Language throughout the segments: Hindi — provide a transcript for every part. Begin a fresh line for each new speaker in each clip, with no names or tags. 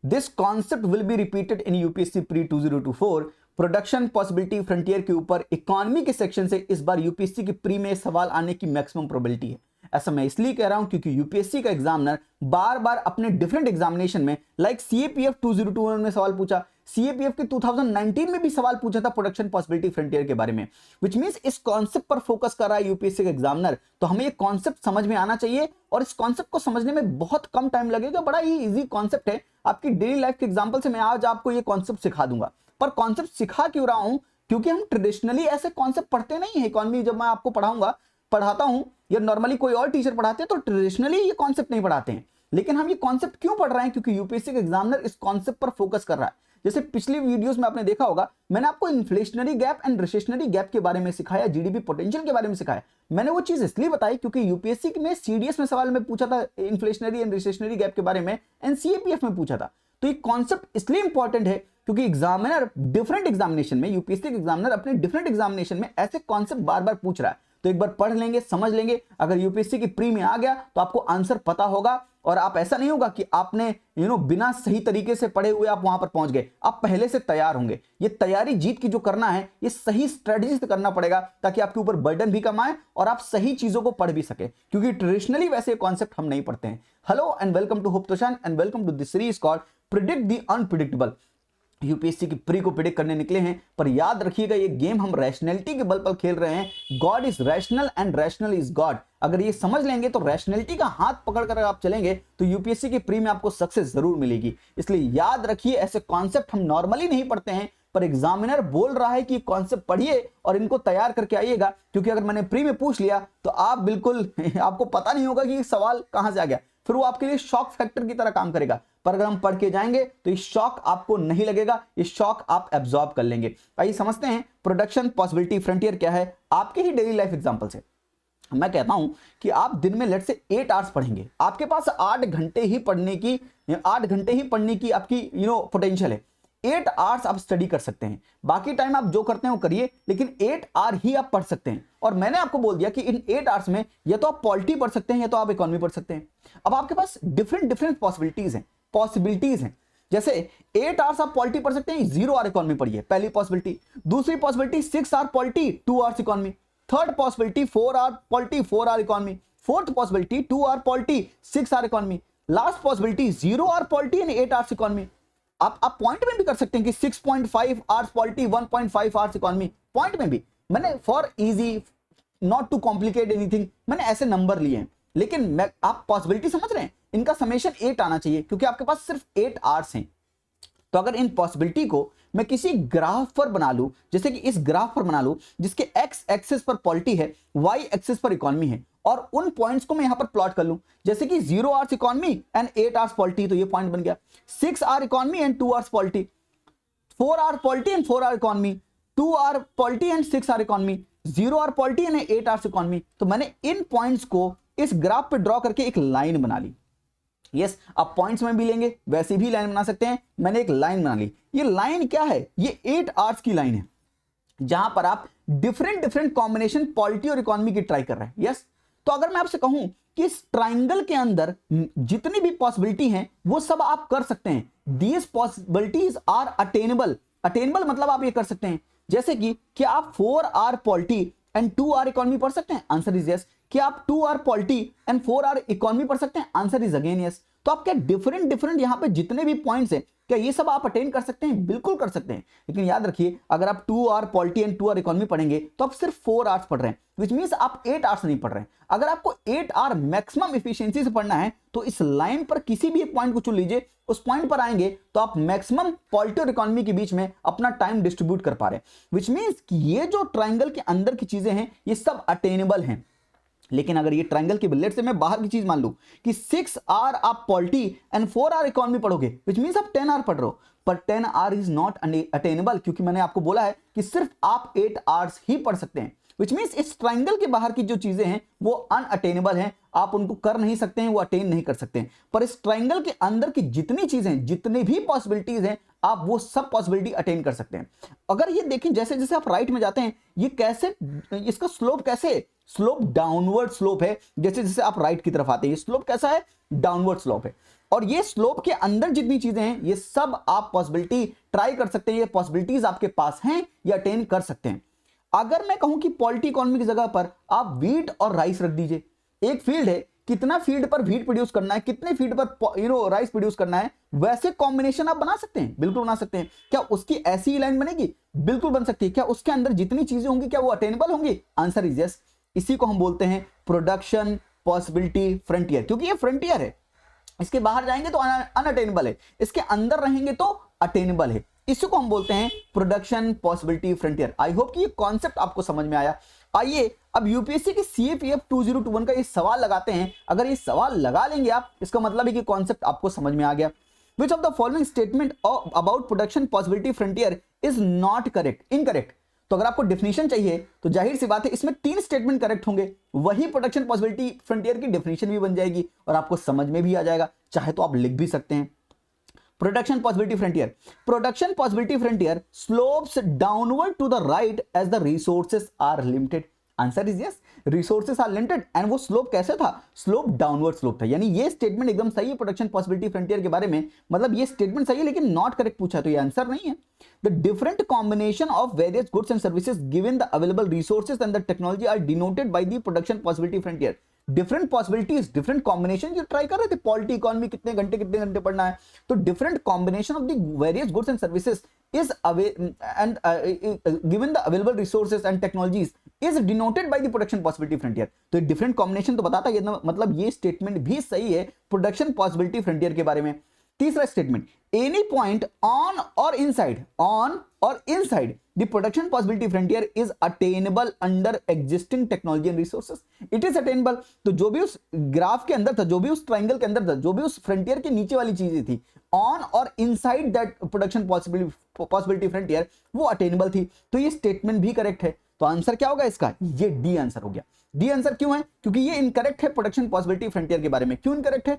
This concept will be repeated in UPSC pre 2024 production possibility frontier के ऊपर इकोनॉमी के सेक्शन से इस बार यूपीएससी की प्री में सवाल आने की मैक्सिमम प्रोबेबिलिटी है। ऐसा मैं इसलिए कह रहा हूं क्योंकि यूपीएससी का एग्जामिनर बार बार अपने डिफरेंट एग्जामिनेशन में लाइक सीएपीएफ 2021 में सवाल पूछा, सीएपीएफ के 2019 में भी सवाल पूछा था प्रोडक्शन पॉसिबिलिटी फ्रंटियर के बारे में, विच मींस इस कॉन्सेप्ट पर फोकस कर रहा है यूपीएससी का एग्जामिनर। तो हमें ये कॉन्सेप्ट समझ में आना चाहिए और इस कॉन्सेप्ट को समझने में बहुत कम टाइम लगेगा, बड़ा ही इजी कॉन्सेप्ट है। आपकी डेली लाइफ के एग्जाम्पल से मैं आज आपको ये कॉन्सेप्ट सिखा दूंगा। पर कॉन्सेप्ट सिखा क्यों रहा हूं? क्योंकि हम ट्रेडिशनली ऐसे कॉन्सेप्ट पढ़ते नहीं है। इकोनॉमी जब मैं आपको पढ़ाता हूं या नॉर्मली कोई और टीचर पढ़ाते हैं तो ट्रेडिशनली ये कॉन्सेप्ट नहीं पढ़ाते हैं। लेकिन हम ये कॉन्सेप्ट क्यों पढ़ रहे हैं? क्योंकि यूपीएससी का एग्जामिनर इस कॉन्सेप्ट पर फोकस कर रहा है। जैसे पिछली वीडियोस में आपने देखा होगा, मैंने आपको inflationary gap and recessionary gap के बारे में सिखाया, जीडीपी पोटेंशियल के बारे में सिखाया। मैंने वो चीज इसलिए बताई क्योंकि यूपीएससी में सीडीएस में सवाल में पूछा था इन्फ्लेशनरी एंड रिसेशनरी गैप के बारे में, एनसीएपीएफ में पूछा था। तो ये कॉन्सेप्ट इसलिए इंपॉर्टेंट है क्योंकि एग्जामिनर डिफरेंट एग्जामिनेशन में, यूपीएससी के एग्जामिनर अपने डिफरेंट एग्जामिनेशन में ऐसे कॉन्सेप्ट बार बार पूछ रहा है। तो एक बार पढ़ लेंगे, समझ लेंगे, अगर यूपीएससी की प्री में आ गया तो आपको आंसर पता होगा और आप ऐसा नहीं होगा कि आपने बिना सही तरीके से पढ़े हुए आप वहां पर पहुंच गए। आप पहले से तैयार होंगे। ये तैयारी जीत की जो करना है, ये सही स्ट्रेटजी से करना पड़ेगा ताकि आपके ऊपर बर्डन भी कम आए और आप सही चीजों को पढ़ भी सके, क्योंकि ट्रेडिशनली वैसे कॉन्सेप्ट हम नहीं पढ़ते हैं। हेलो एंड वेलकम टू होप तोशान and welcome to this series called predict the unpredictable. UPSC की प्री को प्रिडिक्ट करने निकले हैं, पर याद रखिएगा ये गेम हम रैशनैलिटी के बल पर खेल रहे हैं। God is rational and rational is God. अगर ये समझ लेंगे तो रैशनैलिटी का हाथ पकड़कर आप चलेंगे तो यूपीएससी की प्री में आपको सक्सेस जरूर मिलेगी। इसलिए याद रखिए, ऐसे कॉन्सेप्ट हम नॉर्मली नहीं पढ़ते हैं, पर एग्जामिनर बोल रहा है कि कॉन्सेप्ट पढ़िए और इनको तैयार करके आइएगा, क्योंकि अगर मैंने प्री में पूछ लिया तो आप बिल्कुल आपको पता नहीं होगा कि ये सवाल कहां से आ गया, फिर वो आपके लिए शॉक फैक्टर की तरह काम करेगा। पर अगर हम पढ़ के जाएंगे तो ये शॉक आपको नहीं लगेगा, ये शॉक आप एब्जॉर्ब कर लेंगे। आइए समझते हैं प्रोडक्शन पॉसिबिलिटी फ्रंटियर क्या है आपके ही डेली लाइफ एग्जांपल से। मैं कहता हूं कि आप दिन में लेट से 8 आवर्स पढ़ेंगे, आपके पास 8 घंटे ही पढ़ने की आपकी पोटेंशियल है। 8 आवर्स आप स्टडी कर सकते हैं, बाकी टाइम आप जो करते हैं वो करिए, लेकिन 8 आवर ही आप पढ़ सकते हैं। और मैंने आपको बोल दिया कि इन 8 आवर्स में या तो आप पॉलिटी पढ़ सकते हैं या तो आप इकोनॉमी पढ़ सकते हैं। अब आपके पास डिफरेंट पॉसिबिलिटीज हैं। जैसे 8 आवर्स आप पॉलिटी पढ़ सकते हैं, 0 आवर इकोनॉमी पढ़िए, पहली पॉसिबिलिटी। दूसरी possibility 6 hour polity, 2 hours economy. Third possibility 4 hour polity, 4 hour economy. Fourth possibility 2 hour polity, 6 hour economy. Last possibility 0 hour polity and 8 hours economy. आप पॉइंट में भी कर सकते हैं कि 6.5 hours polity, 1.5 hours economy, point में भी। मैंने for easy, not to complicate anything, मैंने ऐसे नंबर लिए हैं। लेकिन आप पॉसिबिलिटी समझ रहे हैं, इनका समेशन 8 आना चाहिए क्योंकि आपके पास सिर्फ 8 आवर्स हैं। तो अगर इन पॉसिबिलिटी को मैं किसी ग्राफ पर बना लूं, जैसे कि इस ग्राफ पर बना लूं जिसके एक्स एक्सिस पर पॉलिटी है, वाई एक्सिस पर इकोनॉमी है, और उन पॉइंट्स को मैं यहां पर प्लॉट कर लूं, जैसे कि 0 hours economy and 8 hours polity, तो ये पॉइंट बन गया। 6 hour economy and 2 hours polity, 4 hour polity and 4 hour economy, 2 hour polity and 6 hour economy, 0 hour polity and 8 hours economy. तो मैंने इन पॉइंट्स को इस ग्राफ पे ड्रॉ करके एक लाइन बना ली। यस, आप पॉइंट्स में भी लेंगे, वैसे भी लाइन बना सकते हैं। मैंने एक लाइन बना ली। ये लाइन क्या है? ये 8 आवर्स की लाइन है जहां पर आप डिफरेंट कॉम्बिनेशन पॉलिटी और इकोनॉमी की ट्राई कर रहे हैं। यस, तो अगर मैं आपसे कहूं कि इस ट्राइंगल के अंदर जितनी भी पॉसिबिलिटी हैं वो सब आप कर सकते हैं। These possibilities are attainable. Attainable मतलब आप ये कर सकते हैं, जैसे कि क्या आप 4 hour polity and 2 hour economy पढ़ सकते हैं? Answer is yes. क्या आप 2 hour polity and 4 hour economy पढ़ सकते हैं? Answer is again yes. तो आप क्या डिफरेंट यहां पे जितने भी पॉइंट्स हैं, क्या ये सब आप अटेन कर सकते हैं? बिल्कुल कर सकते हैं। लेकिन याद रखिए, अगर आप 2 hour polity and 2 hour economy पढ़ेंगे तो आप सिर्फ 4 आवर्स पढ़ रहे हैं, विच मींस आप 8 आवर्स नहीं पढ़ रहे हैं। अगर आपको 8 आवर मैक्सिमम एफिशिएंसी से पढ़ना है तो इस लाइन पर किसी भी एक पॉइंट को चुन लीजिए, उस पॉइंट पर आएंगे तो आप मैक्सिमम पॉलिटी और इकोनॉमी के बीच में अपना टाइम डिस्ट्रीब्यूट कर पा रहे हैं, विच मींस कि ये जो ट्राइंगल के अंदर की चीजें हैं ये सब अटेनेबल हैं। लेकिन अगर ये ट्रायंगल की बुलेट से मैं बाहर की चीज मान लूं कि 6 आवर आप पॉलिटी एंड 4 आवर इकोनॉमी पढ़ोगे, विच मींस आप 10 आवर पढ़ रहे हो, पर 10 आवर इज नॉट अटेनेबल, क्योंकि मैंने आपको बोला है कि सिर्फ आप 8 आवर्स ही पढ़ सकते हैं। विच मींस इस ट्राइंगल के बाहर की जो चीजें हैं वो अनअटेनेबल हैं, आप उनको कर नहीं सकते हैं, वो अटेन नहीं कर सकते हैं। पर इस ट्राइंगल के अंदर की जितनी चीजें, जितनी भी पॉसिबिलिटीज हैं, आप वो सब पॉसिबिलिटी अटेन कर सकते हैं। अगर ये देखें, जैसे जैसे आप राइट में जाते हैं, ये कैसे, इसका स्लोप कैसे, स्लोप डाउनवर्ड स्लोप है। जैसे जैसे आप राइट की तरफ आते हैं, ये स्लोप कैसा है? डाउनवर्ड स्लोप है। और ये स्लोप के अंदर जितनी चीजें हैं ये सब आप पॉसिबिलिटी ट्राई कर सकते हैं, ये पॉसिबिलिटीज आपके पास हैं, ये अटेन कर सकते हैं। अगर मैं कहूं कि पॉलिटी इकोनॉमी की जगह पर आप व्हीट और राइस रख दीजिए, एक फील्ड है, कितना फील्ड पर व्हीट प्रोड्यूस करना है, कितने फील्ड पर राइस प्रोड्यूस करना है, वैसे कॉम्बिनेशन आप बना सकते हैं, बिल्कुल बना सकते हैं। क्या उसकी ऐसी लाइन बनेगी? बिल्कुल बन सकती है। क्या उसके अंदर जितनी चीजें होंगी क्या वो अटेनेबल होंगी? Answer is yes. इसी को हम बोलते हैं प्रोडक्शन पॉसिबिलिटी फ्रंटियर, क्योंकि ये फ्रंटियर है, इसके बाहर जाएंगे तो अनअटेनेबल है, इसके अंदर रहेंगे तो अटेनेबल है। इसी को हम बोलते हैं production possibility frontier. I hope कि ये कॉन्सेप्ट आपको समझ में आया। आइए अब यूपीएससी के सीएपीएफ 2021 का ये सवाल लगाते हैं। अगर ये सवाल लगा लेंगे आप, इसका मतलब है कि कॉन्सेप्ट आपको समझ में आ गया। विच of the following statement about production possibility frontier is not correct? Incorrect. तो अगर आपको डेफिनेशन चाहिए तो जाहिर सी बात है इसमें 3 स्टेटमेंट करेक्ट होंगे, वही प्रोडक्शन पॉसिबिलिटी फ्रंटियर की डेफिनेशन भी बन जाएगी और आपको समझ में भी आ जाएगा। चाहे तो आप लिख भी सकते हैं। Production possibility frontier, production possibility frontier slopes downward to the right as the resources are limited. Answer is yes, resources are limited. And वो स्लोप कैसे था? स्लोप डाउनवर्ड स्लोप था। यानी ये स्टेटमेंट एकदम सही है प्रोडक्शन पॉसिबिलिटी फ्रंटियर के बारे में, मतलब ये स्टेटमेंट सही है लेकिन नॉट करेक्ट पूछा, तो ये आंसर नहीं है। The different combination of various goods and services given the available resources and the technology are denoted by the production possibility frontier. Different possibilities, different combination जो ट्राई कर रहे थे, पॉलिटी इकोनॉमी कितने घंटे पढ़ना है, तो different combination of the various goods and services is and given the available resources and technologies is denoted by the production possibility frontier। तो डिफरेंट कॉम्बिनेशन तो बताता है, मतलब ये स्टेटमेंट भी सही है प्रोडक्शन पॉसिबिलिटी फ्रंटियर के बारे में। तीसरा स्टेटमेंट, एनी पॉइंट ऑन और inside the production possibility frontier is attainable under existing technology and resources. It is attainable. तो जो भी उस ग्राफ के अंदर था, जो भी उस ट्राइंगल के अंदर था, जो भी उस फ्रंटियर के नीचे वाली चीजें थी, ऑन और inside that production possibility frontier, वो अटेनेबल थी। तो ये स्टेटमेंट भी करेक्ट है। तो आंसर क्या होगा इसका? ये डी आंसर हो गया। डी आंसर क्यों है? क्योंकि ये इनकरेक्ट है प्रोडक्शन पॉसिबिलिटी फ्रंटियर के बारे में। क्यों इनकरेक्ट है?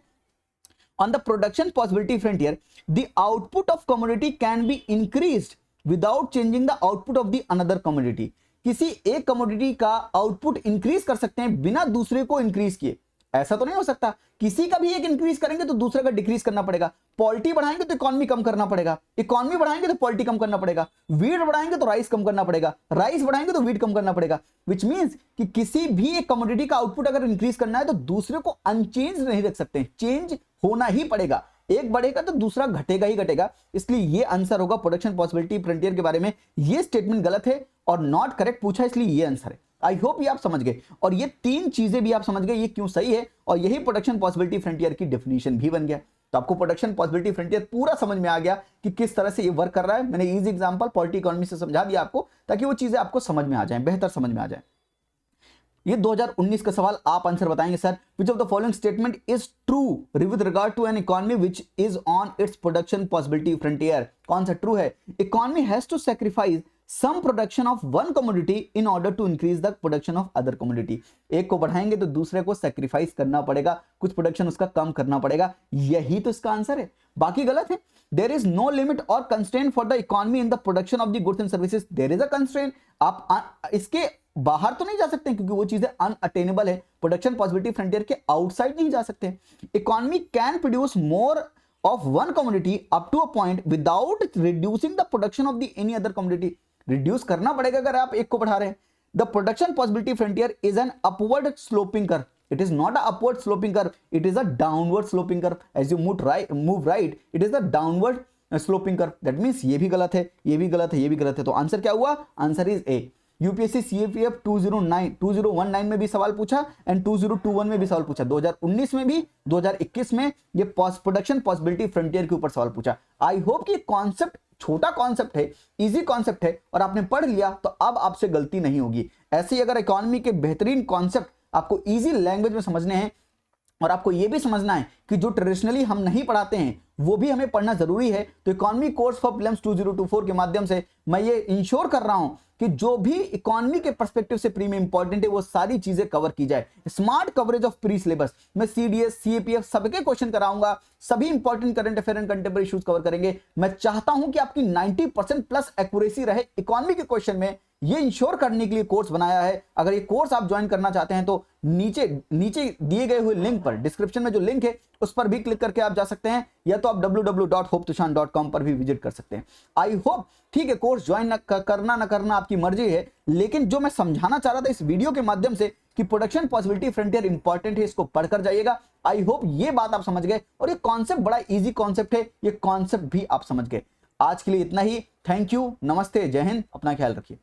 On the production possibility frontier, the output of commodity can be increased without changing the output of the another commodity। किसी एक कमोडिटी का आउटपुट इंक्रीज कर सकते हैं बिना दूसरे को इंक्रीज किए। ऐसा तो नहीं हो सकता, किसी का भी एक इंक्रीज करेंगे तो दूसरे का डिक्रीज करना पड़ेगा। पॉलिटी बढ़ाएंगे तो इकोनॉमी कम करना पड़ेगा, इकोनॉमी बढ़ाएंगे तो पॉलिटी कम करना पड़ेगा, वीट बढ़ाएंगे तो राइस कम करना पड़ेगा, राइस बढ़ाएंगे तो वीट कम करना पड़ेगा। विच मींस कि किसी भी एक कमोडिटी का आउटपुट अगर इंक्रीज करना है तो दूसरे को अनचेंज नहीं रख सकते, चेंज होना ही पड़ेगा। एक बढ़ेगा तो दूसरा घटेगा ही घटेगा। इसलिए ये आंसर होगा प्रोडक्शन पॉसिबिलिटी फ्रंटियर के बारे में। ये स्टेटमेंट गलत है और नॉट करेक्ट पूछा, इसलिए ये आंसर है। आई होप ये आप समझ गए और ये 3 चीजें भी आप समझ गए ये क्यों सही है, और यही प्रोडक्शन पॉसिबिलिटी फ्रंटियर की डेफिनेशन भी बन गया। तो आपको प्रोडक्शन पॉसिबिलिटी फ्रंटियर पूरा समझ में आ गया कि किस तरह से ये वर्क कर रहा है। मैंने इजी एग्जांपल पॉलिटी इकोनॉमी से समझा दिया आपको, ताकि वो चीजें आपको समझ में आ जाए, बेहतर समझ में आ जाए। ये 2019 का सवाल, आप आंसर बताएंगे sir. Which of the following statement is true with regard to an economy which is on its production possibility frontier? कौन सा ट्रू है? Economy has to sacrifice some production of one commodity in order to increase the production of other commodity. एक को बढ़ाएंगे तो दूसरे को सैक्रिफाइस करना पड़ेगा, कुछ प्रोडक्शन उसका कम करना पड़ेगा। यही तो इसका आंसर है, बाकी गलत है। देयर इज नो लिमिट और constraint for the economy in the production of the goods and services. There is a constraint. आप इसके बाहर तो नहीं जा सकते क्योंकि वो चीजें अनअटेनेबल है। प्रोडक्शन पॉसिबिलिटी फ्रंटियर के आउटसाइड नहीं जा सकते। Economy can produce more of one commodity up to a point without reducing the production of the any other commodity. Reduce करना पड़ेगा अगर आप एक को बढ़ा रहे हैं। The production possibility frontier is an upward sloping curve. It is not a upward sloping curve, it is a downward sloping curve. As you move right it is a downward sloping curve. That means ये भी गलत है, ये भी गलत है, ये भी गलत है। तो आंसर क्या हुआ? Answer is a. UPSC CAPF 2019 में भी सवाल पूछा एंड 2021 में भी सवाल पूछा, 2019 में भी, 2021 में ये प्रोडक्शन पॉसिबिलिटी फ्रंटियर के ऊपर सवाल पूछा। आई होप कि कॉन्सेप्ट छोटा कॉन्सेप्ट है, इजी कॉन्सेप्ट है और आपने पढ़ लिया तो अब आपसे गलती नहीं होगी। ऐसे ही अगर इकोनॉमी के बेहतरीन कॉन्सेप्ट आपको इजी लैंग्वेज में समझने हैं और आपको यह भी समझना है कि जो ट्रेडिशनली हम नहीं पढ़ाते हैं वो भी हमें पढ़ना जरूरी है, तो इकोनॉमी कोर्स फॉर प्रीलिम्स 2024 के माध्यम से मैं ये इंश्योर कर रहा हूं कि जो भी इकोनॉमी के पर्सपेक्टिव से प्री में इंपॉर्टेंट है वो सारी चीजें कवर की जाए। Smart coverage of pre syllabus में सीडीएस, सीएपीएफ सबके क्वेश्चन कराऊंगा, सभी important current affair and contemporary issues cover करेंगे। मैं चाहता हूं कि आपकी 90% प्लस एक्यूरेसी रहे इकोनॉमी के क्वेश्चन में, ये इंश्योर करने के लिए कोर्स बनाया है। अगर ये कोर्स आप ज्वाइन करना चाहते हैं तो नीचे दिए गए हुए लिंक पर, डिस्क्रिप्शन में जो लिंक है उस पर भी क्लिक करके आप जा सकते हैं, या तो आप www.hopetushan.com पर भी विजिट कर सकते हैं। आई होप, ठीक है, कोर्स ज्वाइन करना ना करना आपकी मर्जी है, लेकिन जो मैं समझाना चाह रहा था इस वीडियो के माध्यम से कि प्रोडक्शन पॉसिबिलिटी फ्रंटियर इंपॉर्टेंट है, इसको पढ़कर जाइएगा। आई होप ये बात आप समझ गए, और ये कॉन्सेप्ट बड़ा इजी कॉन्सेप्ट है, ये कॉन्सेप्ट भी आप समझ गए। आज के लिए इतना ही। थैंक यू, नमस्ते, जय हिंद, अपना ख्याल रखिए।